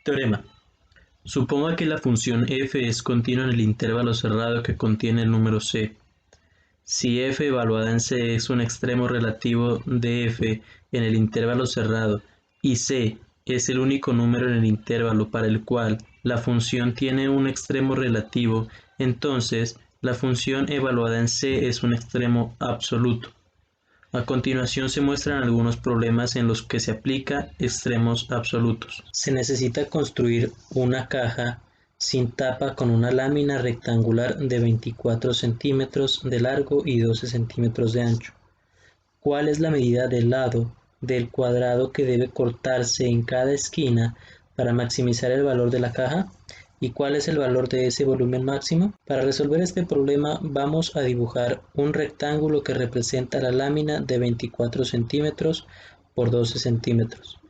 Teorema. Suponga que la función f es continua en el intervalo cerrado que contiene el número c. Si f evaluada en c es un extremo relativo de f en el intervalo cerrado y c es el único número en el intervalo para el cual la función tiene un extremo relativo, entonces la función evaluada en c es un extremo absoluto. A continuación se muestran algunos problemas en los que se aplica extremos absolutos. Se necesita construir una caja sin tapa con una lámina rectangular de 24 centímetros de largo y 12 centímetros de ancho. ¿Cuál es la medida del lado del cuadrado que debe cortarse en cada esquina para maximizar el valor de la caja? ¿Y cuál es el valor de ese volumen máximo? Para resolver este problema vamos a dibujar un rectángulo que representa la lámina de 24 centímetros por 12 centímetros,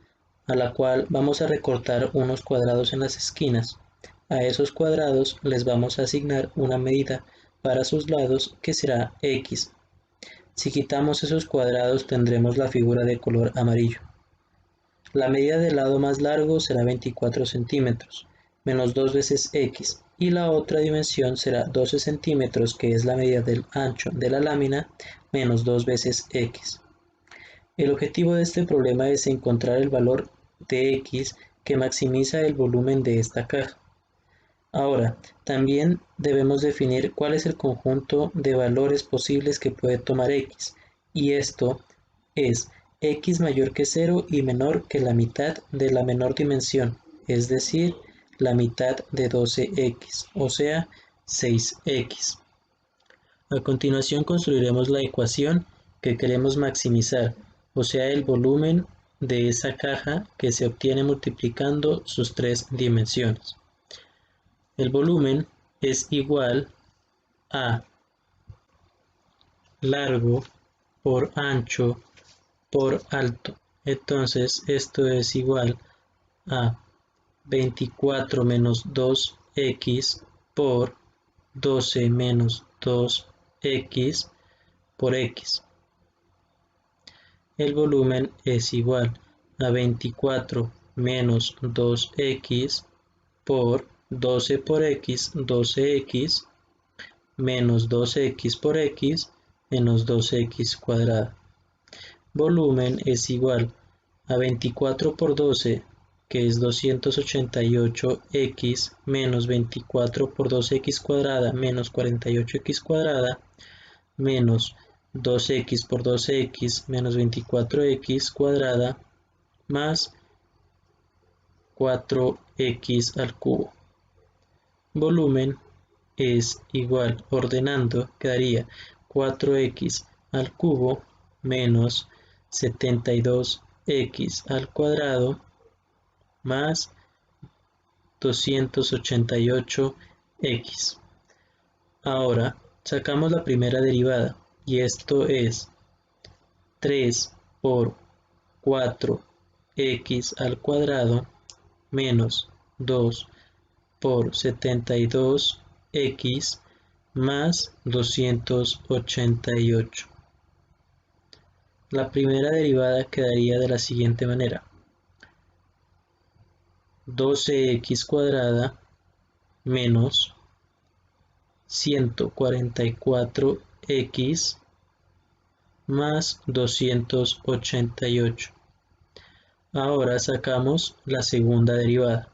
a la cual vamos a recortar unos cuadrados en las esquinas. A esos cuadrados les vamos a asignar una medida para sus lados que será X. Si quitamos esos cuadrados tendremos la figura de color amarillo. La medida del lado más largo será 24 centímetros, menos 2 veces x, y la otra dimensión será 12 centímetros, que es la medida del ancho de la lámina, menos 2 veces x. El objetivo de este problema es encontrar el valor de x que maximiza el volumen de esta caja. Ahora, también debemos definir cuál es el conjunto de valores posibles que puede tomar x, y esto es x mayor que 0 y menor que la mitad de la menor dimensión, es decir, la mitad de 12x, o sea, 6x. A continuación construiremos la ecuación que queremos maximizar, o sea, el volumen de esa caja que se obtiene multiplicando sus tres dimensiones. El volumen es igual a largo por ancho por alto. Entonces esto es igual a 24 menos 2x por 12 menos 2x por x. El volumen es igual a 24 menos 2x por 12 por x, 12x, menos 2x por x, menos 2x cuadrada. Volumen es igual a 24 por 12, que es 288x, menos 24 por 2x cuadrada, menos 48x cuadrada, menos 2x por 12x, menos 24x cuadrada, más 4x al cubo. Volumen es igual, ordenando, quedaría 4x al cubo menos 72x al cuadrado más 288x. Ahora sacamos la primera derivada y esto es 3 por 4x al cuadrado menos 2 por 72x más 288. La primera derivada quedaría de la siguiente manera: 12x cuadrada menos 144x más 288. Ahora sacamos la segunda derivada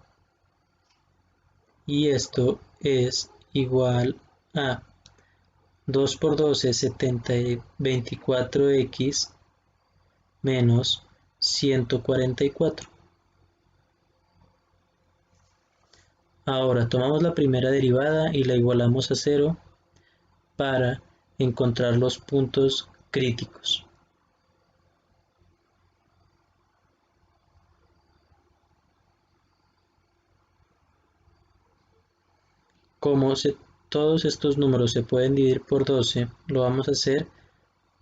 y esto es igual a 2 por 12, 24x menos 144. Ahora tomamos la primera derivada y la igualamos a 0 para encontrar los puntos críticos. Como todos estos números se pueden dividir por 12, lo vamos a hacer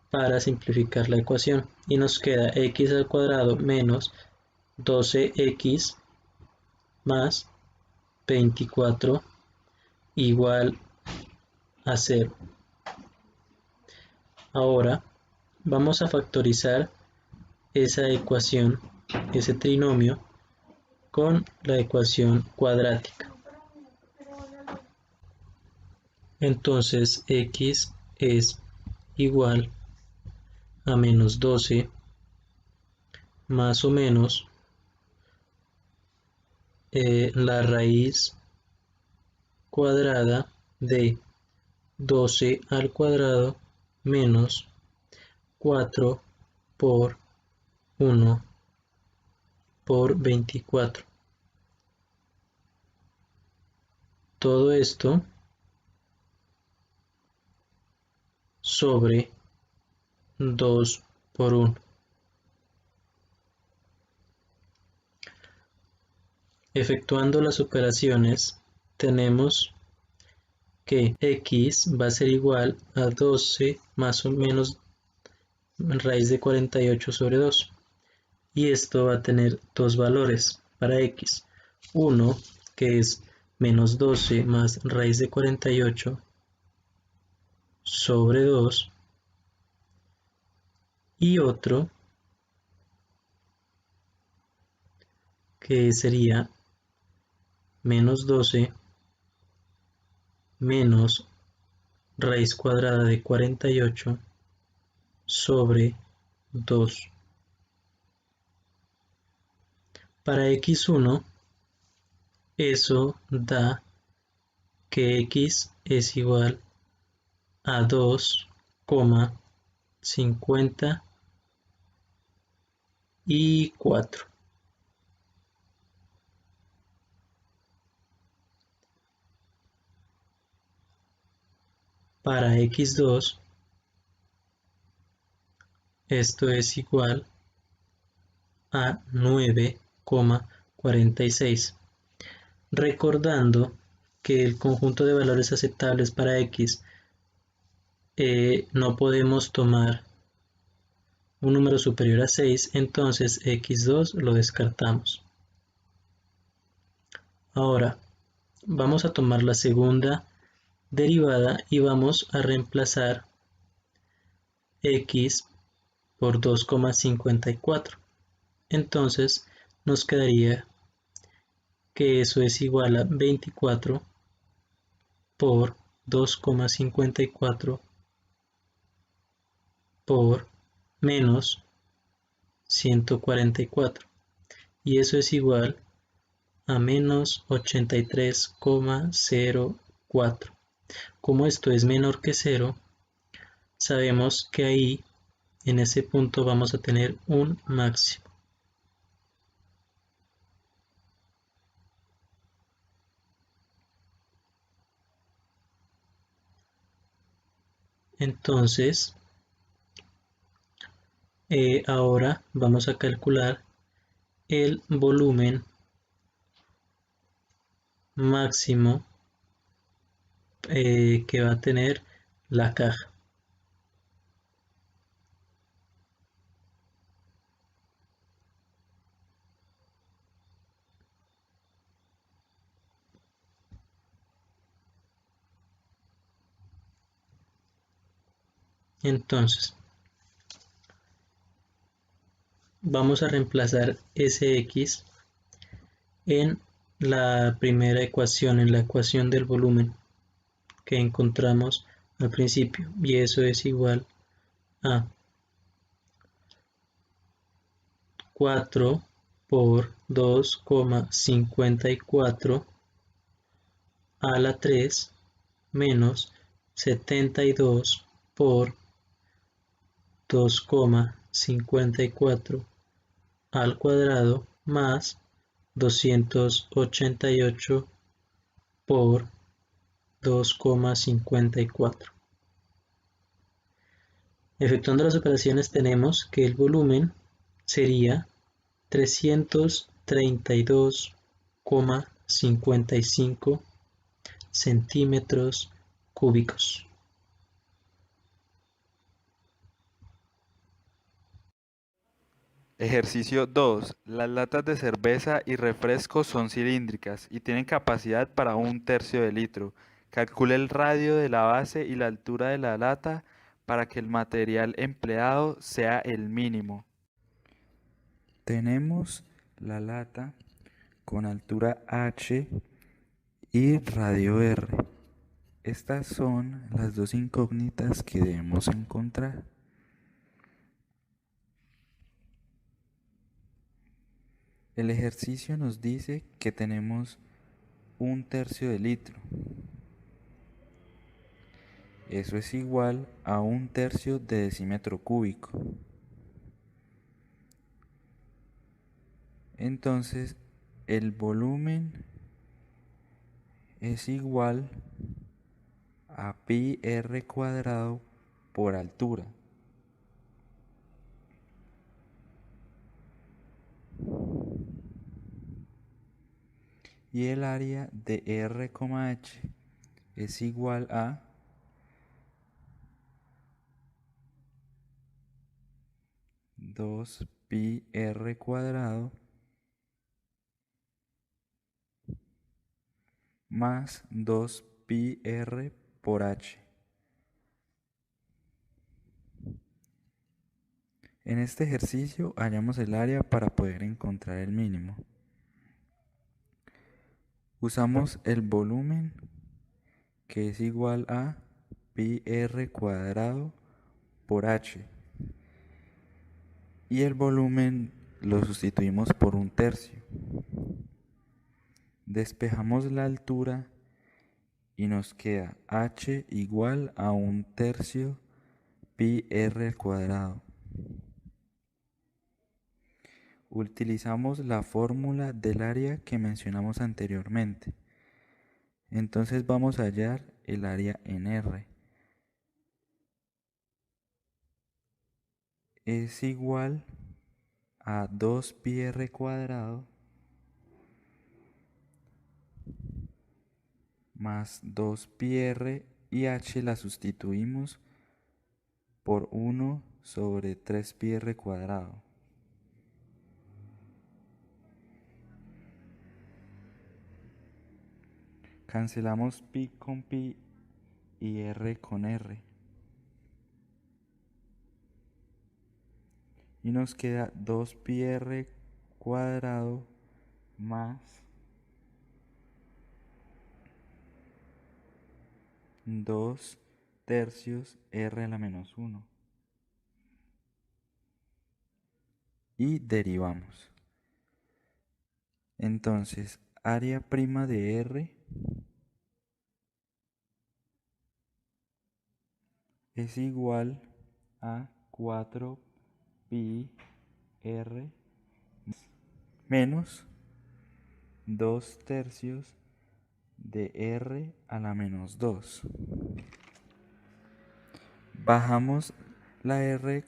para simplificar la ecuación y nos queda x al cuadrado menos 12x más 24 igual a 0. Ahora vamos a factorizar esa ecuación, ese trinomio, con la ecuación cuadrática. Entonces x es igual a menos 12 más o menos la raíz cuadrada de 12 al cuadrado menos 4 por 1 por 24. Todo esto sobre 2 por 1. Efectuando las operaciones, tenemos que x va a ser igual a 12 más o menos raíz de 48 sobre 2. Y esto va a tener dos valores para x. Uno, que es menos 12 más raíz de 48 sobre 2. Y otro, que sería menos 12 menos raíz cuadrada de 48 sobre 2. Para x1, eso da que x es igual a 2,54. Para x2, esto es igual a 9,46. Recordando que el conjunto de valores aceptables para x no podemos tomar un número superior a 6, entonces x2 lo descartamos. Ahora vamos a tomar la segunda derivada y vamos a reemplazar x por 2,54. Entonces nos quedaría que eso es igual a 24 por 2,54 por menos 144. Y eso es igual a menos 83,04. Como esto es menor que 0, sabemos que ahí, en ese punto, vamos a tener un máximo. Entonces, ahora vamos a calcular el volumen máximo que va a tener la caja. Entonces, vamos a reemplazar ese x en la primera ecuación, en la ecuación del volumen que encontramos al principio, y eso es igual a 4 por 2,54 a la 3 menos 72 por 2,54 al cuadrado más 288 por 2,54. Efectuando las operaciones tenemos que el volumen sería 332,55 centímetros cúbicos. Ejercicio 2. Las latas de cerveza y refresco son cilíndricas y tienen capacidad para 1/3 de litro. Calcule el radio de la base y la altura de la lata para que el material empleado sea el mínimo. Tenemos la lata con altura h y radio r. Estas son las dos incógnitas que debemos encontrar. El ejercicio nos dice que tenemos 1/3 de litro. Eso es igual a 1/3 de decímetro cúbico. Entonces, el volumen es igual a pi r cuadrado por altura. Y el área de r, h es igual a 2 pi r cuadrado más 2 pi r por h. En este ejercicio hallamos el área para poder encontrar el mínimo. Usamos el volumen, que es igual a pi r cuadrado por h. Y el volumen lo sustituimos por 1/3. Despejamos la altura y nos queda h igual a 1/3 pi r al cuadrado. Utilizamos la fórmula del área que mencionamos anteriormente. Entonces vamos a hallar el área en r. Es igual a 2 pi r cuadrado más 2 pi r, y h la sustituimos por 1 sobre 3 pi r cuadrado. Cancelamos pi con pi y r con r. Y nos queda 2 pi r cuadrado más 2/3 r a la menos 1. Y derivamos. Entonces, área prima de r es igual a 4 pi r menos 2/3 de r a la menos 2. Bajamos la r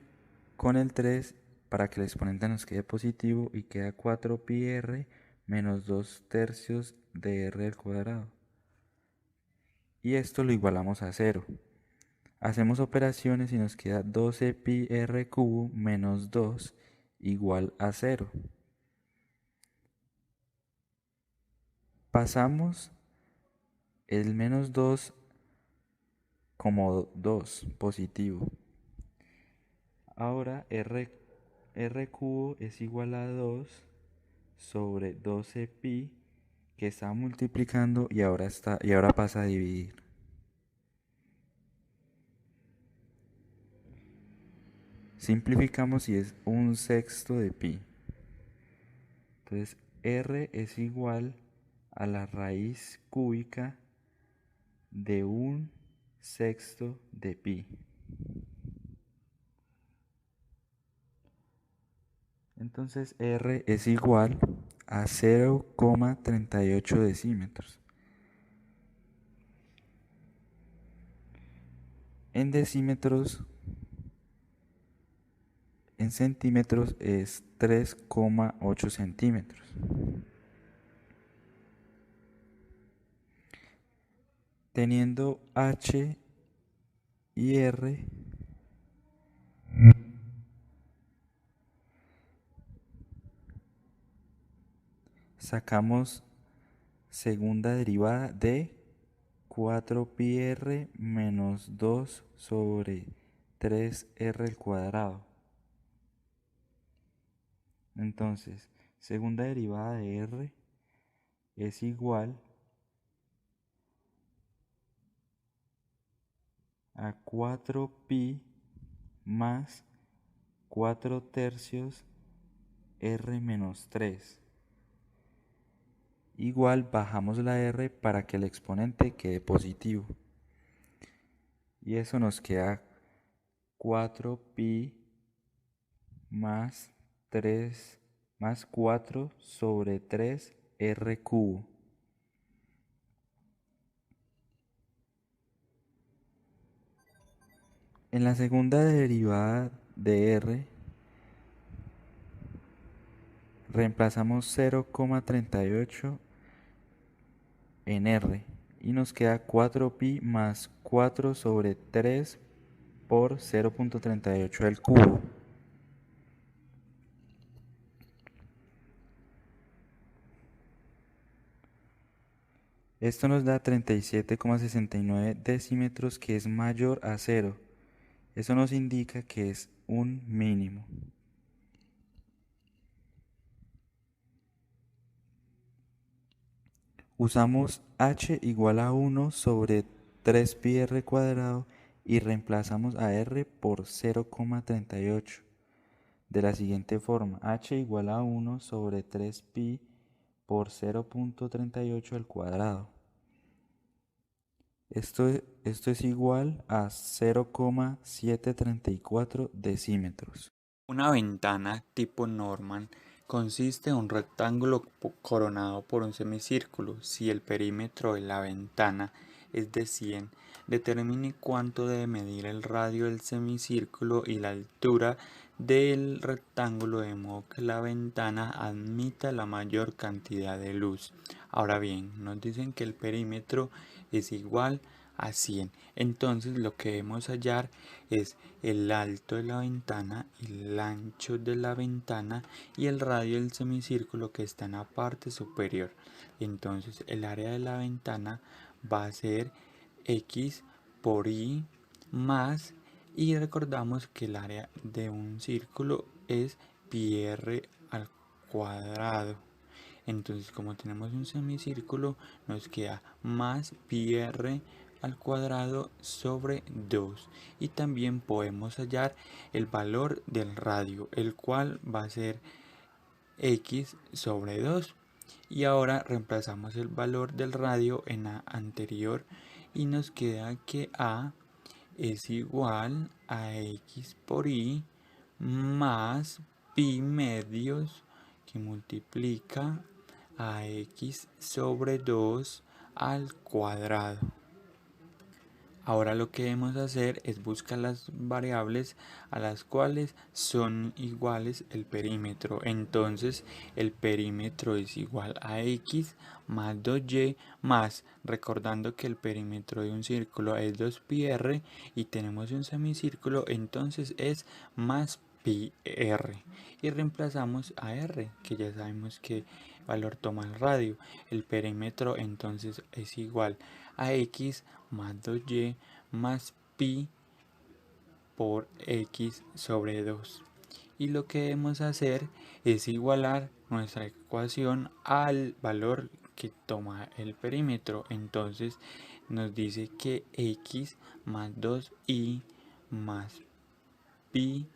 con el 3 para que el exponente nos quede positivo y queda 4 pi r menos 2/3 de r al cuadrado. Y esto lo igualamos a 0. Hacemos operaciones y nos queda 12 pi r cubo menos 2 igual a 0. Pasamos el menos 2 como 2 positivo. Ahora r cubo es igual a 2 sobre 12 pi, que está multiplicando y ahora pasa a dividir. Simplificamos y es 1/6 de pi. Entonces r es igual a la raíz cúbica de 1/6 de pi. Entonces r es igual a 0,38 decímetros. En decímetros, en centímetros es 3,8 centímetros. Teniendo h y r, sacamos segunda derivada de 4 pi r menos 2 sobre 3r al cuadrado. Entonces, segunda derivada de r es igual a 4pi más 4 tercios r menos 3. Igual bajamos la r para que el exponente quede positivo. Y eso nos queda 4pi más 3 más 4 sobre 3 r cubo. En la segunda derivada de r reemplazamos 0,38 en r y nos queda 4pi más 4 sobre 3 por 0,38 al cubo. Esto nos da 37,69 decímetros, que es mayor a 0. Eso nos indica que es un mínimo. Usamos h igual a 1 sobre 3pi r cuadrado y reemplazamos a r por 0,38. De la siguiente forma: h igual a 1 sobre 3pi por 0,38 al cuadrado. Esto es igual a 0,734 decímetros. Una ventana tipo Norman consiste en un rectángulo coronado por un semicírculo. Si el perímetro de la ventana es de 100, determine cuánto debe medir el radio del semicírculo y la altura del rectángulo, de modo que la ventana admita la mayor cantidad de luz. Ahora bien, nos dicen que el perímetro es igual a 100. Entonces lo que debemos hallar es el alto de la ventana, el ancho de la ventana y el radio del semicírculo que está en la parte superior. Entonces el área de la ventana va a ser x por y más, y recordamos que el área de un círculo es pi r al cuadrado. Entonces, como tenemos un semicírculo, nos queda más pi r al cuadrado sobre 2. Y también podemos hallar el valor del radio, el cual va a ser x sobre 2. Y ahora reemplazamos el valor del radio en la anterior y nos queda que a es igual a x por y más pi medios, que multiplica a x sobre 2 al cuadrado. Ahora lo que debemos hacer es buscar las variables a las cuales son iguales el perímetro. Entonces el perímetro es igual a x más 2y más, recordando que el perímetro de un círculo es 2pi r y tenemos un semicírculo, entonces es más pi r. Y reemplazamos a r, que ya sabemos qué valor toma el radio. El perímetro entonces es igual a x más 2y más pi por x sobre 2. Y lo que debemos hacer es igualar nuestra ecuación al valor que toma el perímetro. Entonces nos dice que x más 2y más pi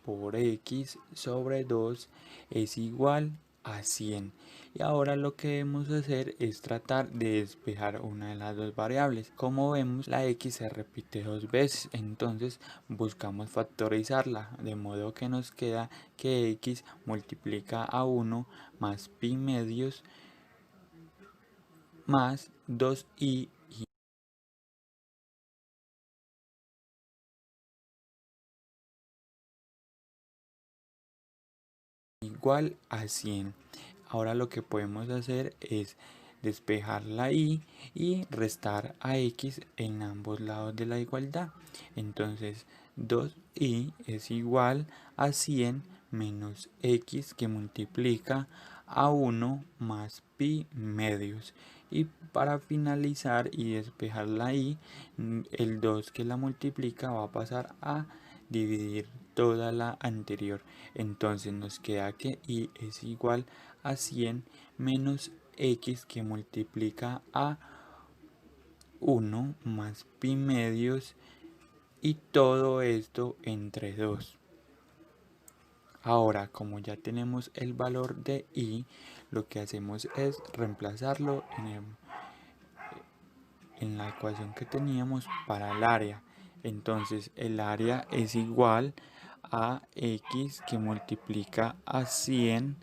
por x sobre 2 es igual a 100. Y ahora lo que debemos hacer es tratar de despejar una de las dos variables. Como vemos, la x se repite dos veces, entonces buscamos factorizarla, de modo que nos queda que x multiplica a 1 más pi medios más 2y igual a 100. Ahora lo que podemos hacer es despejar la y restar a x en ambos lados de la igualdad. Entonces 2y es igual a 100 menos x, que multiplica a 1 más pi medios. Y para finalizar y despejar la y, el 2 que la multiplica va a pasar a dividir toda la anterior. Entonces nos queda que y es igual a 100 menos x que multiplica a 1 más pi medios, y todo esto entre 2. Ahora, como ya tenemos el valor de y, lo que hacemos es reemplazarlo en la ecuación que teníamos para el área. Entonces el área es igual a x que multiplica a 100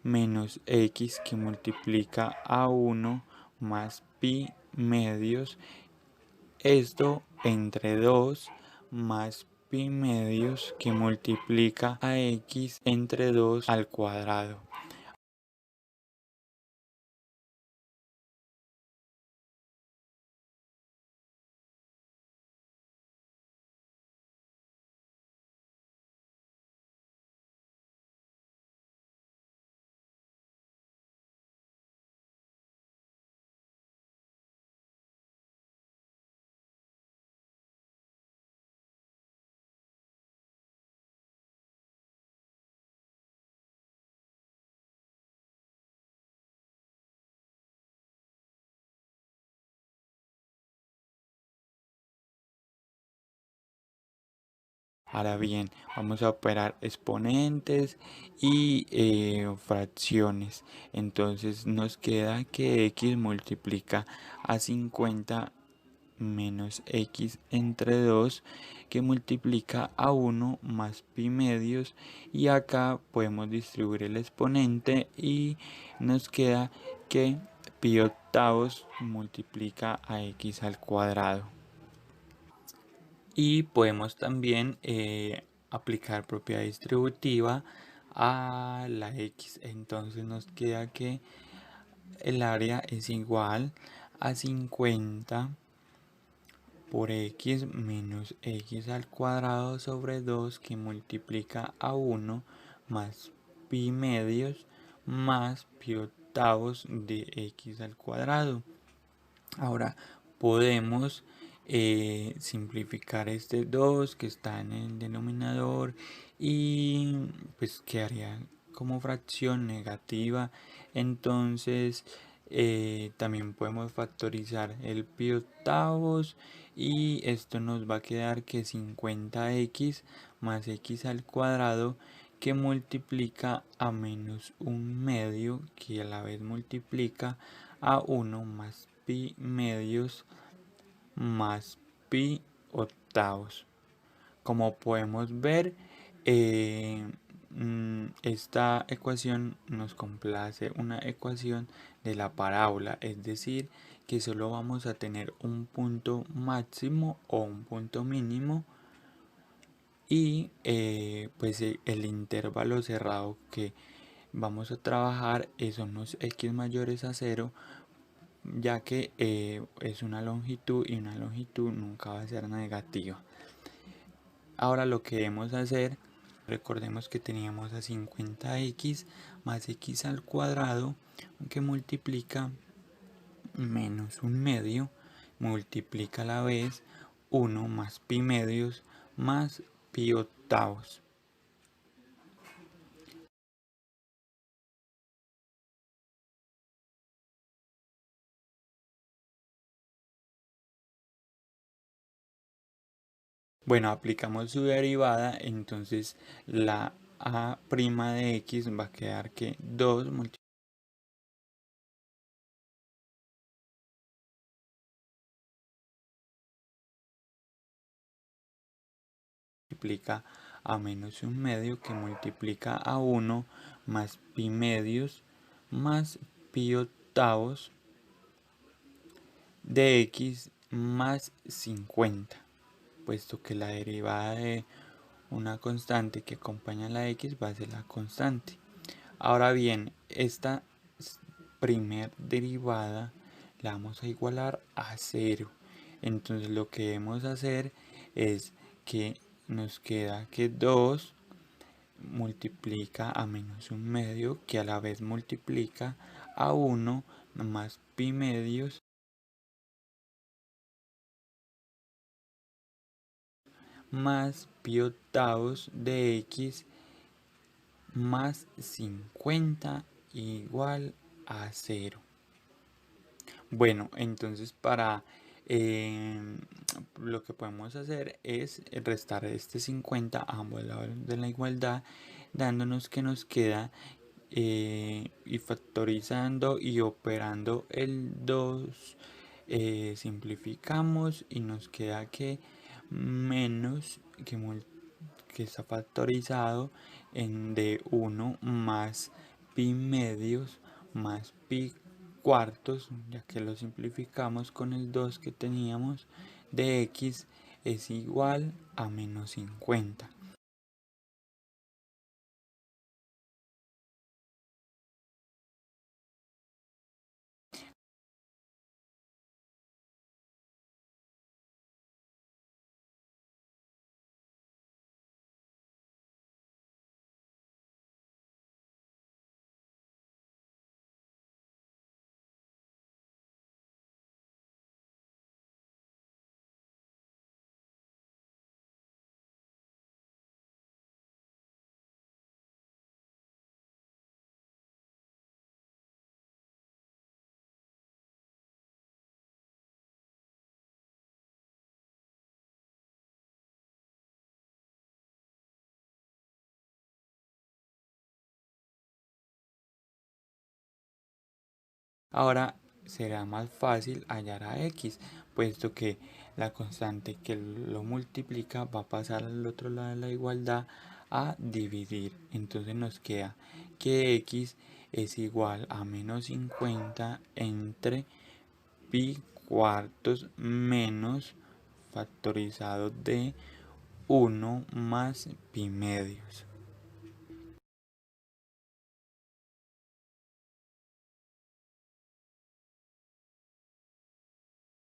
menos x que multiplica a 1 más pi medios, esto entre 2 más pi medios que multiplica a x entre 2 al cuadrado. Ahora bien, vamos a operar exponentes y fracciones. Entonces nos queda que x multiplica a 50 menos x entre 2 que multiplica a 1 más pi medios, y acá podemos distribuir el exponente y nos queda que pi octavos multiplica a x al cuadrado. Y podemos también aplicar propiedad distributiva a la x. Entonces nos queda que el área es igual a 50 por x menos x al cuadrado sobre 2 que multiplica a 1 más pi medios más pi octavos de x al cuadrado. Ahora podemos simplificar este 2 que está en el denominador y pues quedaría como fracción negativa. Entonces también podemos factorizar el pi octavos y esto nos va a quedar que 50x más x al cuadrado que multiplica a menos un medio que a la vez multiplica a 1 más pi medios más pi octavos. Como podemos ver, esta ecuación nos complace una ecuación de la parábola, es decir, que solo vamos a tener un punto máximo o un punto mínimo, y pues el intervalo cerrado que vamos a trabajar son los x mayores a 0, ya que es una longitud y una longitud nunca va a ser negativa. Ahora lo que debemos hacer, recordemos que teníamos a 50x más x al cuadrado que multiplica menos un medio, multiplica a la vez 1 más pi medios más pi octavos. Bueno, aplicamos su derivada, entonces la a' de x va a quedar que 2 multiplica a menos un medio que multiplica a 1 más pi medios más pi octavos de x más 50, puesto que la derivada de una constante que acompaña a la x va a ser la constante. Ahora bien, esta primer derivada la vamos a igualar a 0. Entonces lo que debemos hacer es que nos queda que 2 multiplica a menos un medio que a la vez multiplica a 1 más pi medios más pi octavos de x más 50 igual a 0. Bueno, entonces lo que podemos hacer es restar este 50 a ambos lados de la igualdad, dándonos que nos queda y factorizando y operando el 2, simplificamos y nos queda que menos que está factorizado en de 1 más pi medios más pi cuartos, ya que lo simplificamos con el 2 que teníamos, de x es igual a menos 50. Ahora será más fácil hallar a x, puesto que la constante que lo multiplica va a pasar al otro lado de la igualdad a dividir. Entonces nos queda que x es igual a menos 50 entre pi cuartos menos factorizado de 1 más pi medios.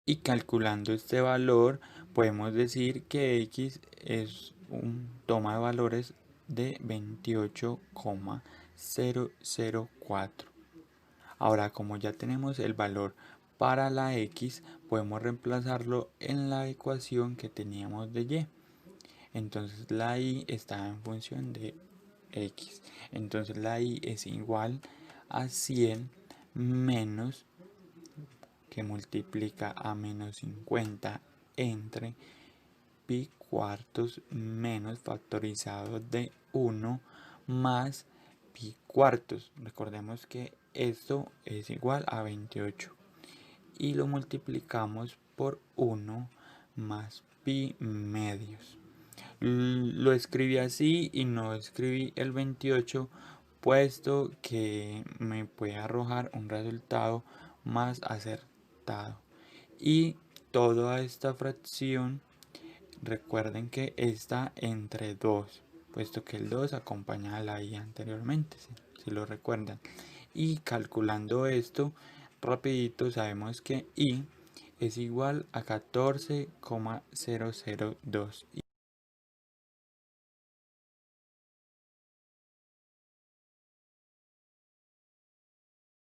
Y calculando este valor podemos decir que x es un toma de valores de 28,004. Ahora, como ya tenemos el valor para la x, podemos reemplazarlo en la ecuación que teníamos de y. Entonces la y está en función de x. Entonces la y es igual a 100 menos, que multiplica a menos 50 entre pi cuartos menos factorizado de 1 más pi cuartos. Recordemos que esto es igual a 28 y lo multiplicamos por 1 más pi medios. Lo escribí así y no escribí el 28, puesto que me puede arrojar un resultado más acertado. Y toda esta fracción, recuerden que está entre 2, puesto que el 2 acompaña a la i anteriormente, si lo recuerdan. Y calculando esto rapidito, sabemos que i es igual a 14,002.